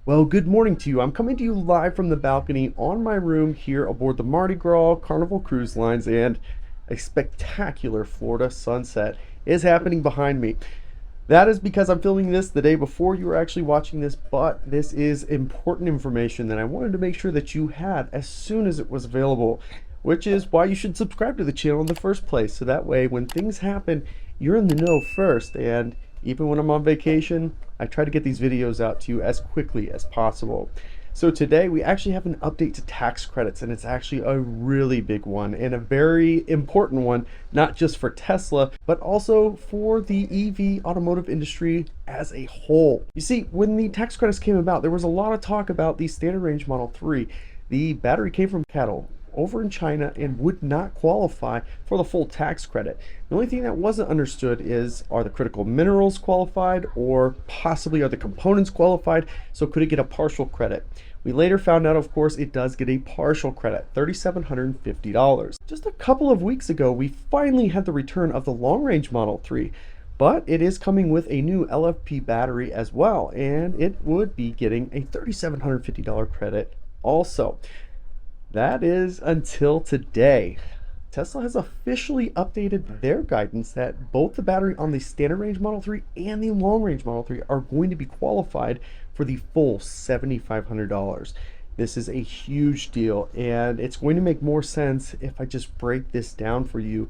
Well, good morning to you. I'm coming to you live from the balcony on my room here aboard the Mardi Gras Carnival Cruise Lines, and a spectacular Florida sunset is happening behind me. That is because I'm filming this the day before you are actually watching this, but this is important information that I wanted to make sure that you had as soon as it was available, which is why you should subscribe to the channel in the first place. So that way, when things happen, you're in the know first. And even when I'm on vacation, I try to get these videos out to you as quickly as possible. So today we actually have an update to tax credits, and it's actually a really big one and a very important one, not just for Tesla, but also for the EV automotive industry as a whole. You see, when the tax credits came about, there was a lot of talk about the standard range Model 3. The battery came from CATL over in China and would not qualify for the full tax credit. The only thing that wasn't understood is, are the critical minerals qualified, or possibly are the components qualified? So could it get a partial credit? We later found out, of course, it does get a partial credit, $3,750. Just a couple of weeks ago, we finally had the return of the long-range Model 3, but it is coming with a new LFP battery as well, and it would be getting a $3,750 credit also. That is until today. Tesla has officially updated their guidance that both the battery on the standard range Model 3 and the long range Model 3 are going to be qualified for the full $7,500. This is a huge deal, and it's going to make more sense if I just break this down for you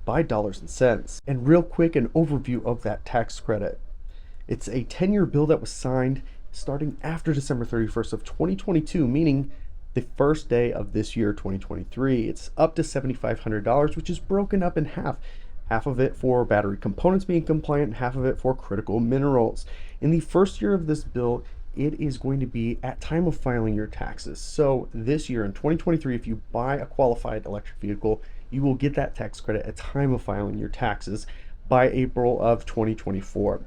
by dollars and cents. And real quick, an overview of that tax credit. It's a 10-year bill that was signed starting after December 31st of 2022, meaning the first day of this year, 2023. It's up to $7,500, which is broken up in half. Half of it for battery components being compliant, half of it for critical minerals. In the first year of this bill, it is going to be at time of filing your taxes. So this year in 2023, if you buy a qualified electric vehicle, you will get that tax credit at time of filing your taxes by April of 2024.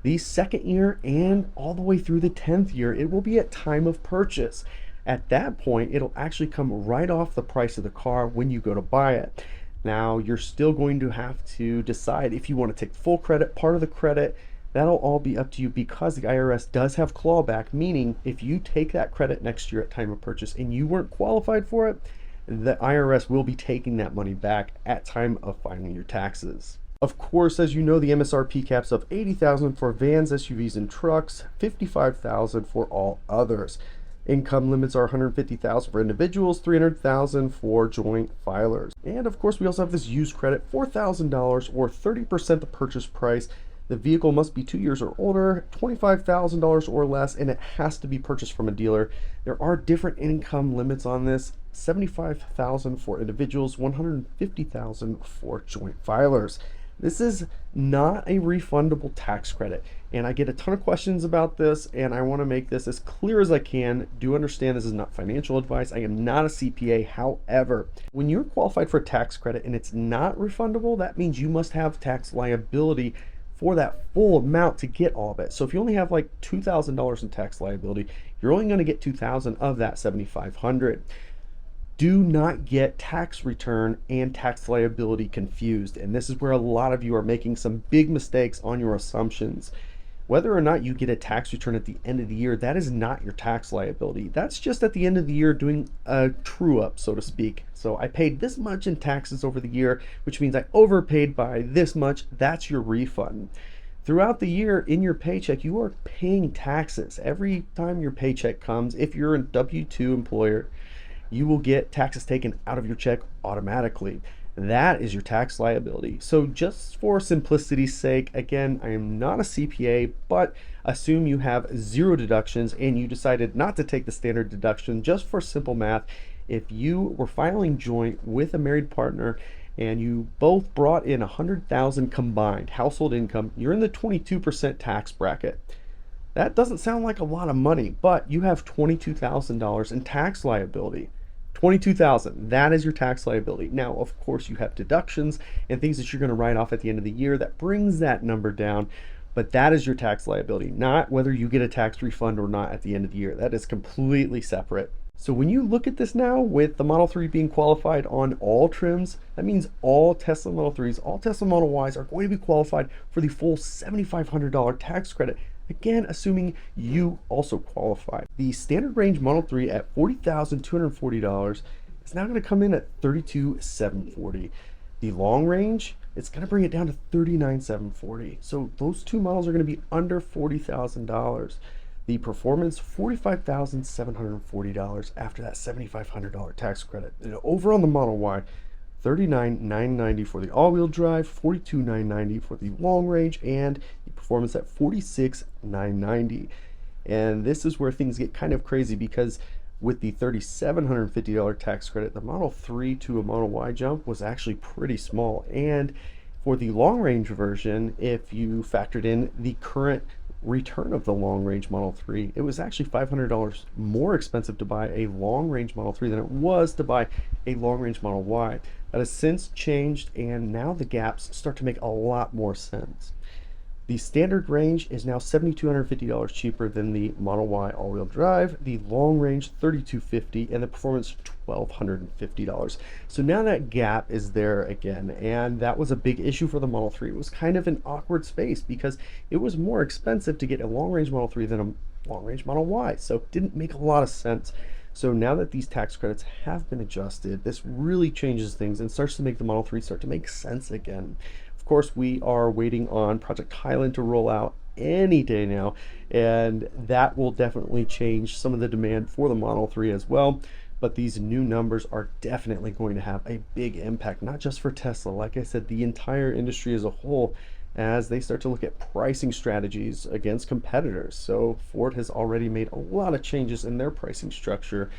The second year and all the way through the 10th year, it will be at time of purchase. At that point, it'll actually come right off the price of the car when you go to buy it. Now, you're still going to have to decide if you want to take full credit, part of the credit. That'll all be up to you, because the IRS does have clawback, meaning if you take that credit next year at time of purchase and you weren't qualified for it, the IRS will be taking that money back at time of filing your taxes. Of course, as you know, the MSRP caps of $80,000 for vans, SUVs, and trucks, $55,000 for all others. Income limits are $150,000 for individuals, $300,000 for joint filers. And of course, we also have this used credit, $4,000 or 30% the purchase price. The vehicle must be 2 years or older, $25,000 or less, and it has to be purchased from a dealer. There are different income limits on this: $75,000 for individuals, $150,000 for joint filers. This is not a refundable tax credit, and I get a ton of questions about this, and I want to make this as clear as I can. Do understand this is not financial advice. I am not a CPA. However, when you're qualified for a tax credit and it's not refundable, that means you must have tax liability for that full amount to get all of it. So if you only have like $2,000 in tax liability, you're only going to get $2,000 of that $7,500. Do not get tax return and tax liability confused. And this is where a lot of you are making some big mistakes on your assumptions. Whether or not you get a tax return at the end of the year, that is not your tax liability. That's just at the end of the year doing a true up, so to speak. So I paid this much in taxes over the year, which means I overpaid by this much. That's your refund. Throughout the year in your paycheck, you are paying taxes. Every time your paycheck comes, if you're a W-2 employer, you will get taxes taken out of your check automatically. That is your tax liability. So just for simplicity's sake, again, I am not a CPA, but assume you have zero deductions and you decided not to take the standard deduction. Just for simple math, if you were filing joint with a married partner and you both brought in $100,000 combined household income, you're in the 22% tax bracket. That doesn't sound like a lot of money, but you have $22,000 in tax liability. $22,000, that is your tax liability. Now, of course, you have deductions and things that you're going to write off at the end of the year that brings that number down, but that is your tax liability, not whether you get a tax refund or not at the end of the year. That is completely separate. So when you look at this now, with the Model 3 being qualified on all trims, that means all Tesla Model 3s, all Tesla Model Ys are going to be qualified for the full $7,500 tax credit. Again, assuming you also qualify. The standard range Model 3 at $40,240 is now going to come in at $32,740. The long range, it's going to bring it down to $39,740. So those two models are going to be under $40,000. The performance, $45,740 after that $7,500 tax credit. And over on the Model Y, $39,990 for the all-wheel drive, $42,990 for the long range, and the performance at $46,990. And this is where things get kind of crazy, because with the $3,750 tax credit, the Model 3 to a Model Y jump was actually pretty small. And for the long range version, if you factored in the current return of the long range Model 3, it was actually $500 more expensive to buy a long range Model 3 than it was to buy a long range Model Y. That has since changed, and now the gaps start to make a lot more sense. The standard range is now $7,250 cheaper than the Model Y all-wheel drive, the long range $3,250, and the performance $1,250. So now that gap is there again, and that was a big issue for the Model 3. It was kind of an awkward space because it was more expensive to get a long-range Model 3 than a long-range Model Y, so it didn't make a lot of sense. So now that these tax credits have been adjusted, this really changes things and starts to make the Model 3 start to make sense again. Of course, we are waiting on Project Highland to roll out any day now, and that will definitely change some of the demand for the Model 3 as well. But these new numbers are definitely going to have a big impact, not just for Tesla, like I said, the entire industry as a whole, as they start to look at pricing strategies against competitors. So Ford has already made a lot of changes in their pricing structure,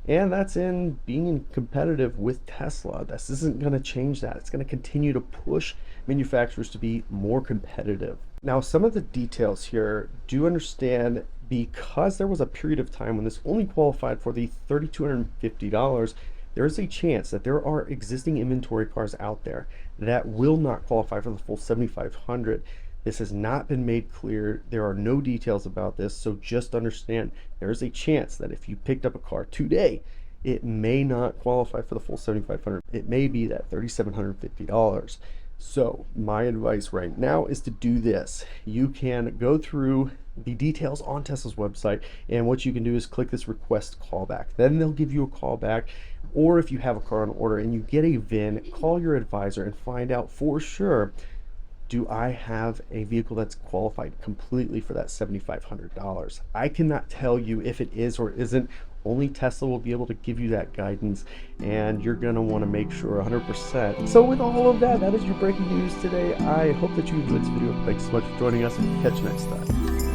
and that's in being competitive with Tesla. This isn't going to change that. It's going to continue to push manufacturers to be more competitive. Now, some of the details here, do understand, because there was a period of time when this only qualified for the $3,250, there is a chance that there are existing inventory cars out there that will not qualify for the full $7,500. This has not been made clear. There are no details about this, so just understand there is a chance that if you picked up a car today, it may not qualify for the full $7,500. It may be that $3,750. So my advice right now is to do this. You can go through the details on Tesla's website, and what you can do is click this request callback. Then they'll give you a call back, or if you have a car on order and you get a VIN, call your advisor and find out for sure, do I have a vehicle that's qualified completely for that $7,500? I cannot tell you if it is or isn't. Only Tesla will be able to give you that guidance, and you're going to want to make sure 100%. So with all of that, that is your breaking news today. I hope that you enjoyed this video. Thanks so much for joining us, and catch you next time.